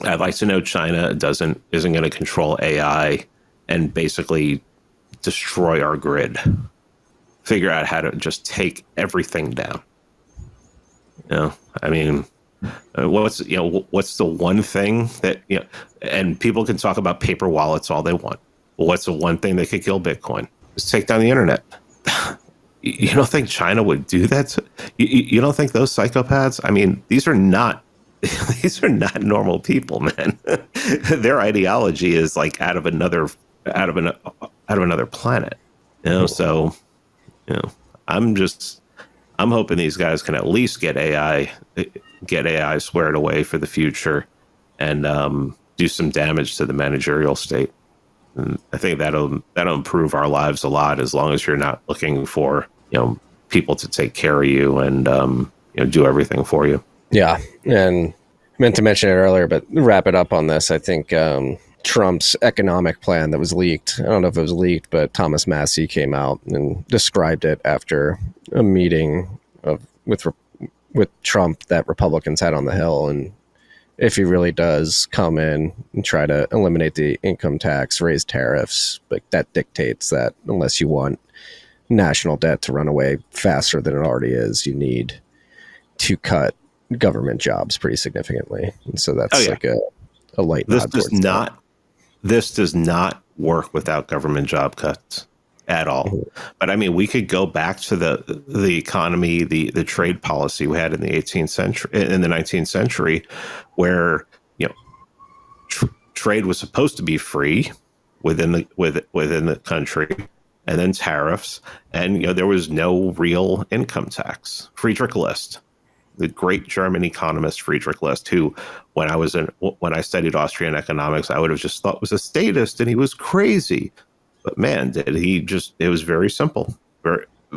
I'd like to know China isn't going to control AI and basically destroy our grid. Figure out how to just take everything down. I mean, what's the one thing that and people can talk about paper wallets all they want. What's the one thing that could kill Bitcoin? Just take down the internet. You don't think China would do that? You don't think those psychopaths? I mean, these are not normal people, man. Their ideology is like out of another planet. So I'm hoping these guys can at least get AI squared away for the future, and do some damage to the managerial state. And I think that'll improve our lives a lot, as long as you're not looking for people to take care of you and do everything for you. Yeah, and I meant to mention it earlier, but wrap it up on this. I think Trump's economic plan that was leaked, I don't know if it was leaked, but Thomas Massie came out and described it after a meeting with Trump that Republicans had on the Hill. And if he really does come in and try to eliminate the income tax, raise tariffs, but that dictates that unless you want national debt to run away faster than it already is, you need to cut government jobs pretty significantly. And so that's like a light nod. This does not work without government job cuts at all. Mm-hmm. But I mean, we could go back to the economy, the trade policy we had in the 19th century, where trade was supposed to be free within the country, and then tariffs, and there was no real income tax. Friedrich List, the great German economist Friedrich List, who when I studied Austrian economics, I would have just thought was a statist and he was crazy. But man, it was very simple.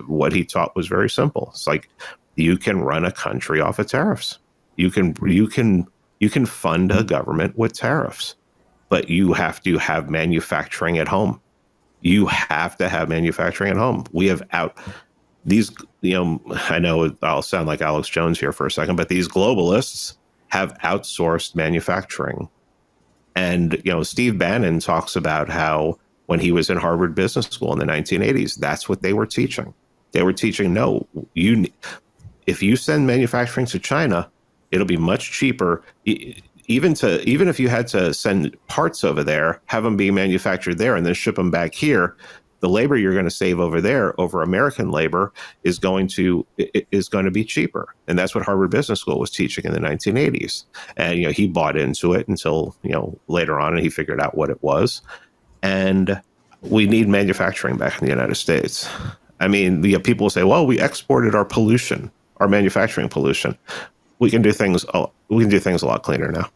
What he taught was very simple. It's like, you can run a country off of tariffs. You can fund a government with tariffs, but you have to have manufacturing at home. You have to have manufacturing at home. We have these, I know I'll sound like Alex Jones here for a second, but these globalists have outsourced manufacturing. And, Steve Bannon talks about how when he was in Harvard Business School in the 1980s, that's what they were teaching. They were teaching, no, if you send manufacturing to China, it'll be much cheaper. Even if you had to send parts over there, have them be manufactured there and then ship them back here, the labor you're going to save over there over American labor is going to be cheaper. And that's what Harvard Business School was teaching in the 1980s. And he bought into it until later on, and he figured out what it was. And we need manufacturing back in the United States. I mean, people will say, well, we exported our pollution, our manufacturing pollution. We can do things a lot cleaner now.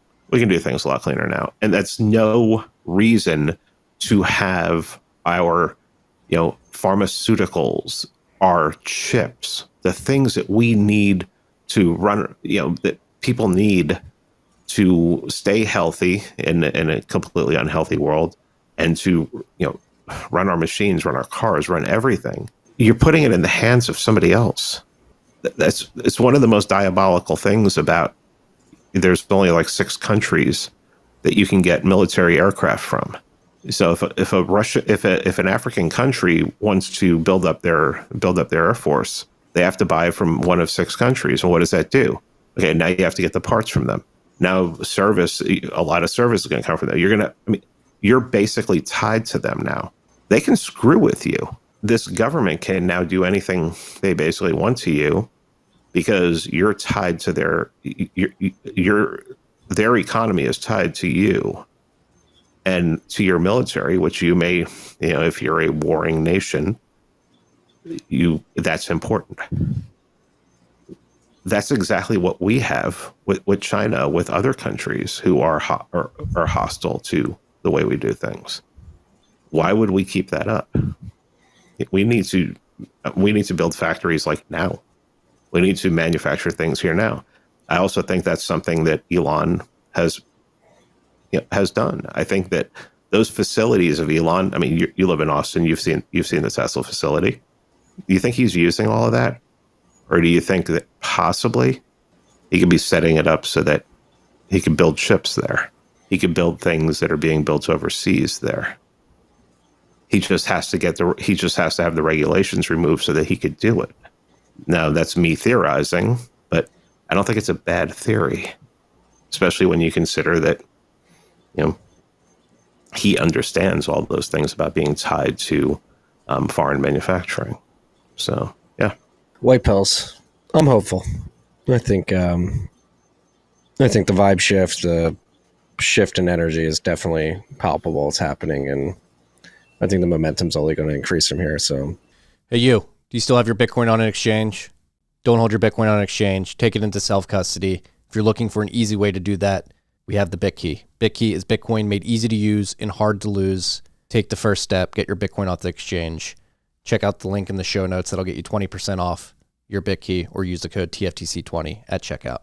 And that's no reason to have our pharmaceuticals, our chips, the things that we need to run, that people need to stay healthy in a completely unhealthy world, and to run our machines, run our cars, run everything. You're putting it in the hands of somebody else. It's one of the most diabolical things about. There's only like 6 countries that you can get military aircraft from. So if an African country wants to build up their Air Force, they have to buy from one of 6 countries. And what does that do? Okay, now you have to get the parts from them. Now a lot of service is going to come from them. You're basically tied to them now. They can screw with you. This government can now do anything they basically want to you, because you're tied to their economy is tied to you and to your military, which you may, if you're a warring nation, that's important. That's exactly what we have with China, with other countries who are hostile to the way we do things. Why would we keep that up? We need to build factories like now. We need to manufacture things here now. I also think that's something that Elon has done. I think that those facilities of Elon, I mean, you live in Austin, you've seen the Tesla facility. Do you think he's using all of that? Or do you think that possibly he could be setting it up so that he can build chips there? He could build things that are being built overseas there. He just has to have the regulations removed so that he could do it. Now, that's me theorizing, but I don't think it's a bad theory, especially when you consider that, he understands all those things about being tied to foreign manufacturing. So, yeah. White pills. I'm hopeful. I think the vibe shift, the shift in energy is definitely palpable. It's happening, and I think the momentum's only going to increase from here. So, hey, do you still have your Bitcoin on an exchange? Don't hold your Bitcoin on an exchange. Take it into self-custody. If you're looking for an easy way to do that, we have the BitKey. BitKey is Bitcoin made easy to use and hard to lose. Take the first step. Get your Bitcoin off the exchange. Check out the link in the show notes. That'll get you 20% off your BitKey, or use the code TFTC20 at checkout.